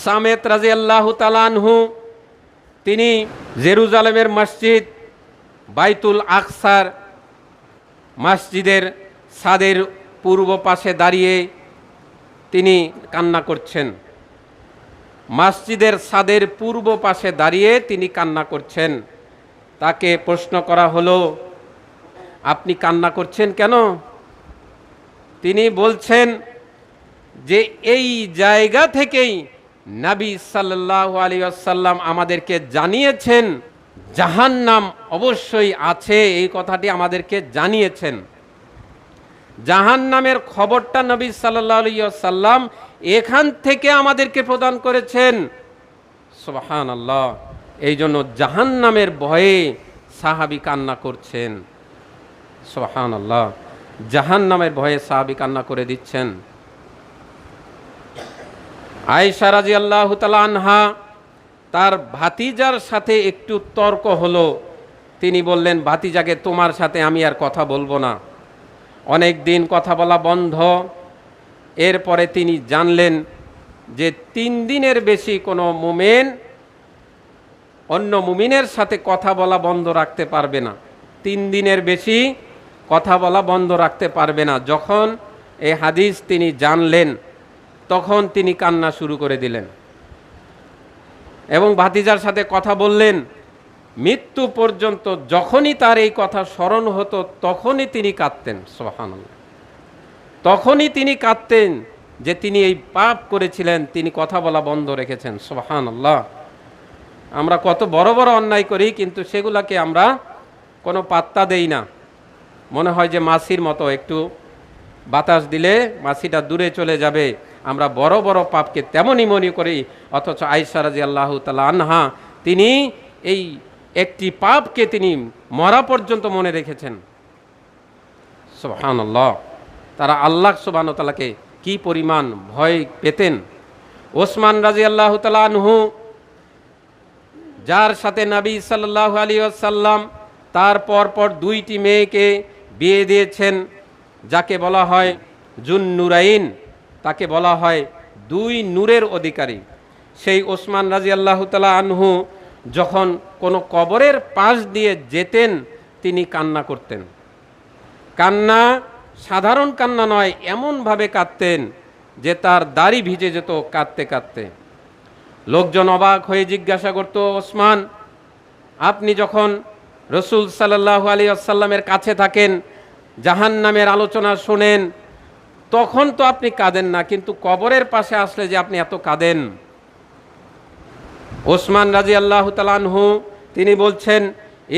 সামেত রাদিয়াল্লাহু তাআলা আনহু তিনি জেরুজালেমের মসজিদ বাইতুল আকসার মসজিদের ছাদের পূর্ব পাশে দাঁড়িয়ে তিনি কান্না করছেন। মসজিদের ছাদের পূর্ব পাশে দাঁড়িয়ে তিনি কান্না করছেন। তাকে প্রশ্ন করা হলো, আপনি কান্না করছেন কেন? তিনি বলছেন যে এই জায়গা থেকেই নবী সাল্লাল্লাহু আলাইহি ওয়াসাল্লাম আমাদেরকে জানিয়েছেন জাহান্নাম অবশ্যই আছে, এই কথাটি আমাদেরকে জানিয়েছেন। জাহান্নামের খবরটা নবী সাল্লাল্লাহু আলাইহি ওয়াসাল্লাম এখান থেকে আমাদেরকে প্রদান করেছেন। সুবহানাল্লাহ। এই জন্য জাহান্নামের ভয়ে সাহাবী কান্না করছেন। সুবহানাল্লাহ। জাহান্নামের ভয়ে সাহাবী কান্না করে দিচ্ছেন। আয়েশা রাদিয়াল্লাহু তাআলা আনহা তার ভাতিজার সাথে একটু তর্ক হলো। তিনি বললেন, ভাতিজাকে তোমার সাথে আমি আর কথা বলবো না, অনেক দিন কথা বলা বন্ধ। এরপরে তিনি জানলেন যে 3 দিনের বেশি কোনো মুমিন অন্য মুমিনের সাথে কথা বলা বন্ধ রাখতে পারবে না। 3 দিনের বেশি কথা বলা বন্ধ রাখতে পারবে না। যখন এই হাদিস তিনি জানলেন তখন তিনি কান্না শুরু করে দিলেন এবং ভাতিজার সাথে কথা বললেন। মৃত্যু পর্যন্ত যখনই তার এই কথা স্মরণ হতো তখনই তিনি কাঁদতেন। সুবহানাল্লাহ। তখনই তিনি কাঁদতেন যে তিনি এই পাপ করেছিলেন, তিনি কথা বলা বন্ধ রেখেছেন। সুবহানাল্লাহ। আমরা কত বড় বড় অন্যায় করি, কিন্তু সেগুলাকে আমরা কোনো পাত্তা দেই না। মনে হয় যে মাছির মতো, একটু বাতাস দিলে মাছিটা দূরে চলে যাবে। আমরা বড় বড় পাপকে তেমনই মনে করি, অথচ আয়েশা রাদিয়াল্লাহু তাআলা আনহা তিনি এই একটি পাপকে তিনি মরা পর্যন্ত মনে রেখেছেন। সুবহানাল্লাহ। তারা আল্লাহ সুবহানাহু ওয়া তাআলাকে কি পরিমাণ ভয় পেতেন। ওসমান রাদিয়াল্লাহু তাআলা আনহু, যার সাথে নবী সাল্লাল্লাহু আলাইহি ওয়াসাল্লাম তার পরপর 2টি মেয়েকে বিয়ে দিয়েছেন, যাকে বলা হয় জুন্নুরাইন, তাকে বলা হয় 2 নূরের অধিকারী। সেই ওসমান রাদিয়াল্লাহু তাআলা আনহু যখন কোনো কবরের পাশ দিয়ে যেতেন তিনি কান্না করতেন। কান্না সাধারণ কান্না নয়, এমনভাবে কাঁদতেন যে তার দাড়ি ভিজে যেত কাঁদতে কাঁদতে। লোকজন অবাক হয়ে জিজ্ঞাসা করত, ওসমান, আপনি যখন রাসূল সাল্লাল্লাহু আলাইহি ওয়াসাল্লামের কাছে থাকেন, জাহান্নামের আলোচনা শোনেন, তখন তো আপনি কাঁদেন না, কিন্তু কবরের পাশে আসলে যে আপনি এত কাঁদেন। ওসমান রাদিয়াল্লাহু তাআলা আনহু তিনি বলছেন,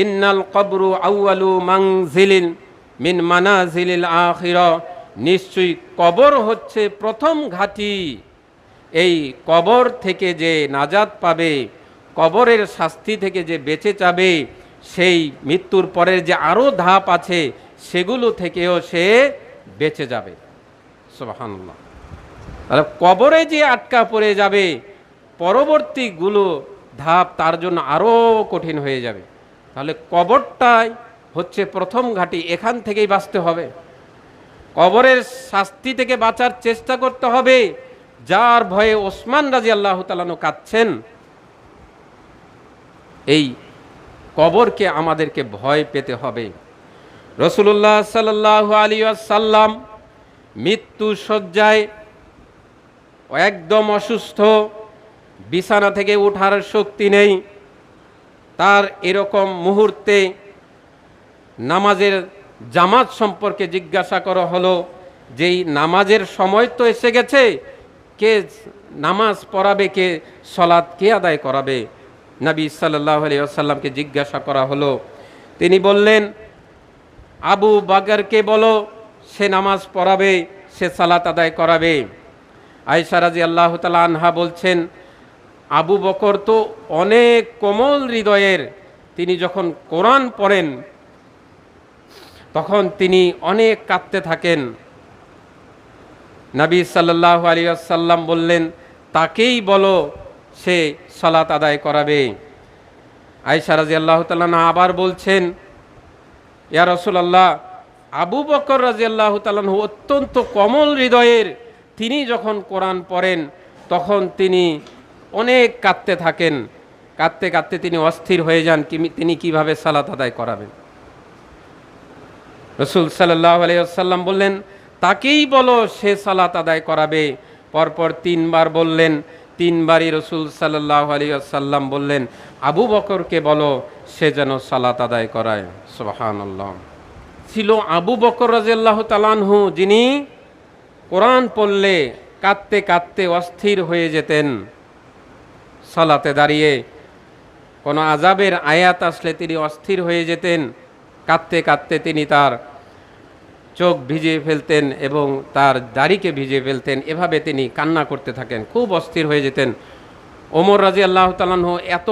ইন্নাল কবরু আউয়ালু মানজিলিন মিন মানাজিলিল আখিরা, নিশ্চয়ই কবর হচ্ছে প্রথম ঘাঁটি। এই কবর থেকে যে নাজাত পাবে, কবরের শাস্তি থেকে যে বেঁচে যাবে, সেই মৃত্যুর পরের যে আরও ধাপ আছে সেগুলো থেকেও সে বেঁচে যাবে। সুবহানাল্লাহ। তাহলে কবরে যে আটকা পড়ে যাবে, পরবর্তীগুলো ধাপ তার জন্য আরও কঠিন হয়ে যাবে। তাহলে কবরটাই হচ্ছে প্রথম ঘাঁটি, এখান থেকেই বাঁচতে হবে। কবরের শাস্তি থেকে বাঁচার চেষ্টা করতে হবে, যার ভয়ে ওসমান রাদিয়াল্লাহু তাআলা আনহু কাঁদছেন। এই কবরকে আমাদেরকে ভয় পেতে হবে। রাসূলুল্লাহ সাল্লাল্লাহু আলাইহি ওয়াসাল্লাম মৃত্যু শয্যায় একদম অসুস্থ, বিছানা থেকে ওঠার শক্তি নেই। তার এরকম মুহূর্তে নামাজের জামাত সম্পর্কে জিজ্ঞাসা করা হলো, যেই নামাজের সময় তো এসে গেছে, কে নামাজ পড়াবে, কে সালাত কে আদায় করাবে? নবী সাল্লাল্লাহু আলাইহি ওয়াসাল্লামকে জিজ্ঞাসা করা হলো। তিনি বললেন, আবু বকরকে বলো, সে নামাজ পড়াবে, সে সালাত আদায় করাবে। আয়েশা রাদিয়াল্লাহু তাআলা আনহা বলছেন, আবু বকর তো অনেক কোমল হৃদয়ের, তিনি যখন কোরআন পড়েন তখন তিনি অনেক কাঁদতে থাকেন। নবী সাল্লাল্লাহু আলাইহি ওয়াসাল্লাম বললেন, তাকেই বলো, সে সালাত আদায় করাবে। আয়েশা রাদিয়াল্লাহু তাআলা আবার বলছেন, ইয়া রাসূলুল্লাহ, আবু বকর রাদিয়াল্লাহু তাআলা অত্যন্ত কোমল হৃদয়ের, তিনি যখন কোরআন পড়েন তখন তিনি অনেক কাঁদতে থাকেন। কাঁদতে কাঁদতে তিনি অস্থির হয়ে যান, তিনি কিভাবে সালাত আদায় করাবেন। রাসূল সাল্লাল্লাহু আলাইহি ওয়াসাল্লাম বললেন, তাকেই বলো সে সালাত আদায় করাবে। পরপর 3 বার বললেন। 3 বারই রাসূল সাল্লাল্লাহু আলাইহি ওয়াসাল্লাম বললেন, আবু বকরকে বলো সে যেন সালাত আদায় করায়। সুবহানাল্লাহ। ছিল আবু বকর রাদিয়াল্লাহু তাআলা আনহু, যিনি কোরআন পড়লে কাঁদতে কাঁদতে অস্থির হয়ে যেতেন। সালাতে দাঁড়িয়ে কোনো আযাবের আয়াত আসলে তিনি অস্থির হয়ে যেতেন। কাঁদতে কাঁদতে তিনি তার চোখ ভিজিয়ে ফেলতেন এবং তার দাড়িকে ভিজিয়ে ফেলতেন। এভাবে তিনি কান্না করতে থাকেন, খুব অস্থির হয়ে যেতেন। ওমর রাদিয়াল্লাহু তাআলা আনহু এত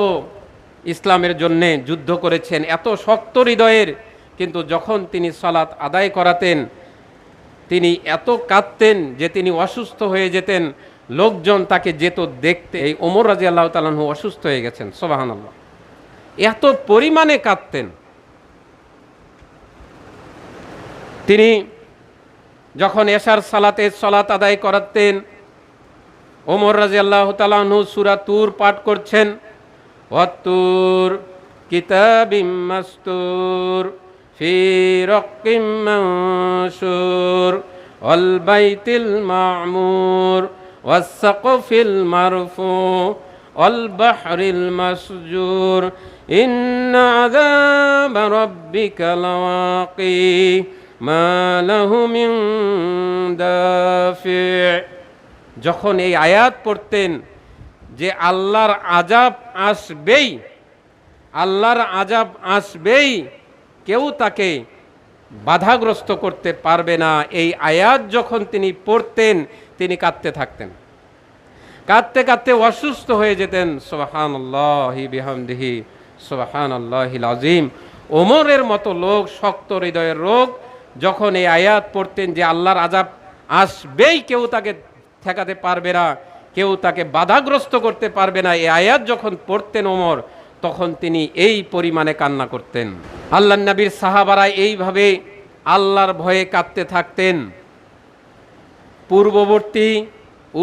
ইসলামের জন্যে যুদ্ধ করেছেন, এত শক্ত হৃদয়ের, কিন্তু যখন তিনি সালাত আদায় করাতেন তিনি এত কাঁদতেন যে তিনি অসুস্থ হয়ে যেতেন। লোকজন তাকে যেত দেখতে, এই ওমর রাদিয়াল্লাহু তাআলা আনহু অসুস্থ হয়ে গেছেন। সুবহানাল্লাহ। এত পরিমাণে কাঁদতেন। তিনি যখন এশার সালাত আদায় করাতেন, ওমর রাদিয়াল্লাহু তাআলা আনহু সূরা তুর পাঠ করছেন, ওয়াত্তুর কিতাবিম মাসতুর ফি রাক্কিম মানশুর ওয়াল বাইতিল মা'মুর ওয়াস সাকফিল মারফু ওয়াল বাহরিল মাসজুর ইন্না আযাবা রাব্বিকা লাওয়াকি মা লাহু মিন দাফি'। যখন এই আয়াত পড়তেন যে আল্লাহর আযাব আসবেই, আল্লাহর আযাব আসবেই, কেউ তাকে বাধাগ্রস্ত করতে পারবে না, এই আয়াত যখন তিনি পড়তেন তিনি কাঁদতে থাকতেন। কাঁদতে কাঁদতে অসুস্থ হয়ে যেতেন। সুবহানাল্লাহি বিহামদিহি সুবহানাল্লাহিল আযীম। ওমরের মতো লোক, শক্ত হৃদয়ের লোক, যখন এই আয়াত পড়তেন যে আল্লাহর আযাব আসবেই, কেউ তাকে ঠেকাতে পারবে না, কেউ তাকে বাধাগ্রস্ত করতে পারবে না, এই আয়াত যখন পড়তেন ওমর, তখন তিনি এই পরিমাণে কান্না করতেন। আল্লাহর নবীর সাহাবারা এইভাবে আল্লাহর ভয়ে কাঁদতে থাকতেন। পূর্ববর্তী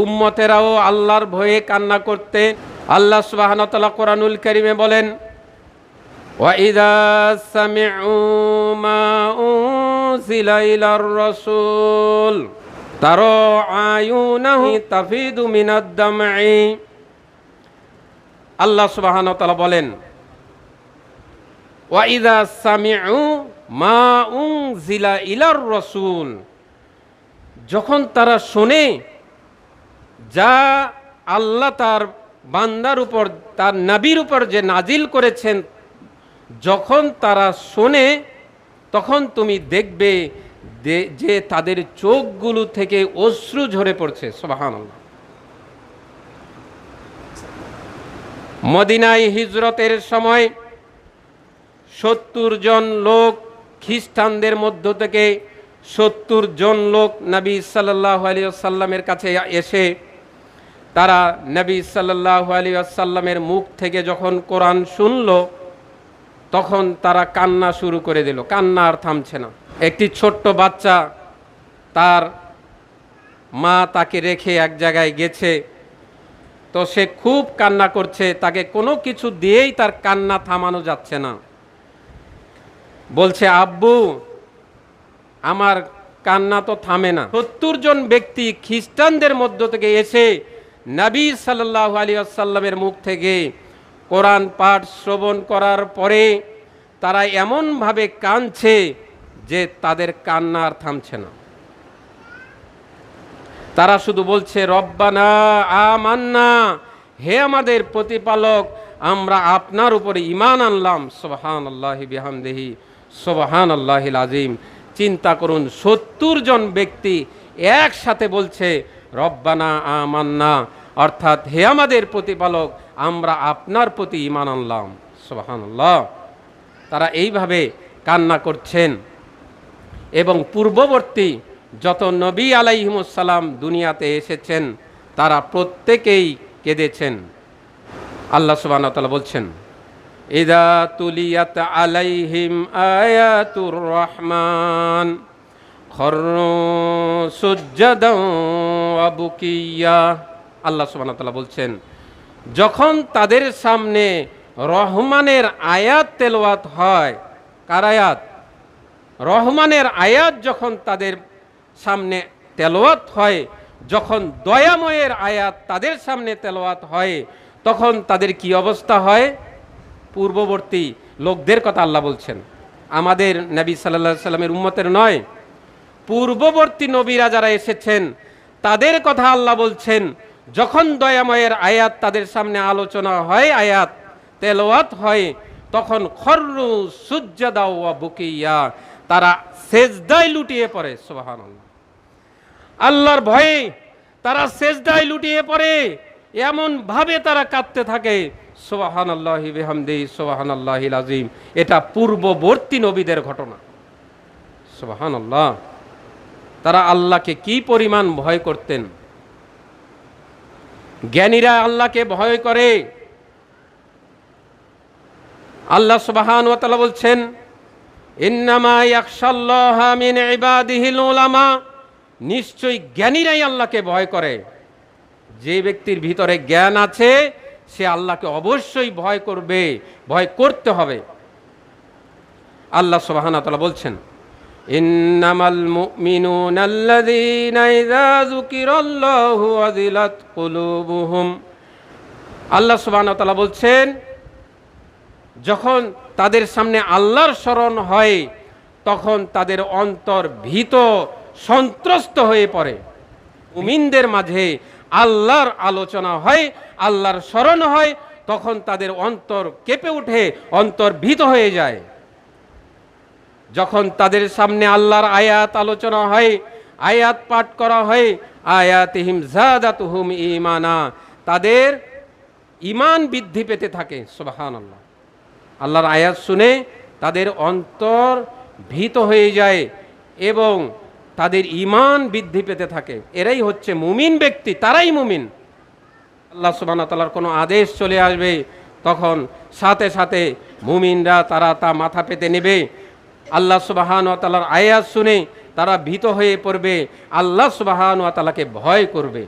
উম্মতেরাও আল্লাহর ভয়ে কান্না করতেন। আল্লাহ সুবহানাহু ওয়া তাআলা কোরআনুল কারীমে বলেন, ওয়াইযা সামি'উ মা উনজিলা ইলার রাসূল তারা আয়ুনাহু তাফিদু মিনাদ দাম'i। আল্লাহ সুবহানাহু ওয়া তাআলা বলেন, ওয়াইযা সামি'উ মা উনজিলা ইলার রাসূল, যখন তারা শোনে যা আল্লাহ তার বান্দার উপর, তার নবীর উপর যে নাজিল করেছেন, যখন তারা শোনে তখন তুমি দেখবে যে তাদের চোখগুলো থেকে অশ্রু ঝরে পড়ছে। সুবহানাল্লাহ। মদিনায় হিজরতের সময় 70 জন লোক, খ্রিস্টানদের মধ্য থেকে 70 জন লোক নবী সাল্লাল্লাহু আলাইহি ওয়াসাল্লামের কাছে এসে তারা নবী সাল্লাল্লাহু আলাইহি ওয়াসাল্লামের মুখ থেকে যখন কোরআন শুনল, তখন তারা কান্না শুরু করে দিল। কান্না আর থামছে না। একটি ছোট্ট বাচ্চা, তার মা তাকে রেখে এক জায়গায় গেছে, তো সে খুব কান্না করছে, তাকে কোনো কিছু দিয়েই তার কান্না থামানো যাচ্ছে না। বলছে, আব্বু আমার কান্না তো থামে না। 70 জন ব্যক্তি খ্রিস্টানদের মধ্য থেকে এসে নবী সাল্লাল্লাহু আলাইহি ওয়াসাল্লামের মুখ থেকে কোরআন পাঠ শ্রবণ করার পরে তারা এমনভাবে কাঁদছে যে তাদের কান্না আর থামছে না। তারা শুধু বলছে, রব্বানা আমান্না, হে আমাদের প্রতিপালক, আমরা আপনার উপরে ঈমান আনলাম। সুবহানাল্লাহি বিহামদিহি সুবহানাল্লাহিল আযীম। চিন্তা করুন, 70 জন ব্যক্তি একসাথে বলছে রব্বানা আমান্না, অর্থাৎ হে আমাদের প্রতিপালক, আমরা আপনার প্রতি ঈমান আনলাম। সুবহানাল্লাহ। তারা এইভাবে কান্না করছেন। এবং পূর্ববর্তী যত নবী আলাইহিমুস সালাম দুনিয়াতে এসেছেন তারা প্রত্যেকেই কেঁদেছেন। আল্লাহ সুবহানাহু ওয়া তাআলা বলছেন, ইযা তুলিয়াত আলাইহিম আয়াতুর রহমান খররু সুজদান ওয়া বুকিয়া। আল্লাহ সুবহানাহু ওয়া তাআলা বলছেন, যখন তাদের সামনে রহমানের আয়াত তেলাওয়াত হয়, কার আয়াত? রহমানের আয়াত যখন তাদের সামনে তেলাওয়াত হয়, যখন দয়াময়ের আয়াত তাদের সামনে তেলাওয়াত হয়, তখন তাদের কি অবস্থা হয়? পূর্ববর্তী লোকদের কথা আল্লাহ বলছেন, আমাদের নবী সাল্লাল্লাহু আলাইহি সাল্লামের উম্মতের নয়, পূর্ববর্তী নবীরা যারা এসেছেন তাদের কথা আল্লাহ বলছেন। যখন দয়াময়ের আয়াত তাদের সামনে আলোচনা হয়, আয়াত তেলাওয়াত হয়, তখন খররু সুজ্জাদা ওয়া বুকিয়া, তারা সেজদায় লুটিয়ে পড়ে। সুবহানাল্লাহ, আল্লাহর ভয়ে তারা সেজদায় লুটিয়ে পড়ে, এমন ভাবে তারা কাঁদতে থাকে। সুবহানাল্লাহি বিহামদিহি সুবহানাল্লাহিল আযীম। এটা পূর্ববর্তী নবীদের ঘটনা। সুবহানাল্লাহ, তারা আল্লাহকে কি পরিমাণ ভয় করতেন। জ্ঞানীরা আল্লাহকে ভয় করে। আল্লাহ সুবহানাহু ওয়া তাআলা বলছেন, ইন্নামা ইয়াখশাল্লাহা মিন ইবাদিহিল উলামা, নিশ্চয়ই জ্ঞানীরাই আল্লাহকে ভয় করে। যে ব্যক্তির ভিতরে জ্ঞান আছে সে আল্লাহকে অবশ্যই ভয় করবে, ভয় করতে হবে। আল্লাহ সুবহানাহু ওয়া তাআলা বলছেন, ইন্নামাল মুমিনুনা আল্লাযীনা ইযা যুকিরাল্লাহু ওয়াজিলাত কুলুবুহুম। আল্লাহ সুবহানাহু ওয়া তাআলা বলছেন, যখন তাদের সামনে আল্লাহর স্মরণ হয় তখন তাদের অন্তর ভীত সন্ত্রস্ত হয়ে পড়ে। মুমিনদের মাঝে আল্লাহর আলোচনা হয়, আল্লাহর স্মরণ হয়, তখন তাদের অন্তর কেঁপে ওঠে, অন্তর ভীত হয়ে যায়। যখন তাদের সামনে আল্লাহর আয়াত আলোচনা হয়, আয়াত পাঠ করা হয়, আয়াতিহিম যাদাতুহুম ঈমানা, তাদের ঈমান বৃদ্ধি পেতে থাকে। সুবহানাল্লাহ, আল্লাহর আয়াত শুনে তাদের অন্তর ভীত হয়ে যায় এবং তাদের ঈমান বৃদ্ধি পেতে থাকে। এরাই হচ্ছে মুমিন ব্যক্তি, তারাই মুমিন। আল্লাহ সুবহানাহু ওয়া তাআলার কোনো আদেশ চলে আসবে, তখন সাথে সাথে মুমিনরা তারা তা মাথা পেতে নেবে। আল্লাহ সুবহানাহু ওয়া তাআলার আয়াত শুনে তারা ভীত হয়ে পড়বে, আল্লাহ সুবহানাহু ওয়া তাআলাকে ভয় করবে।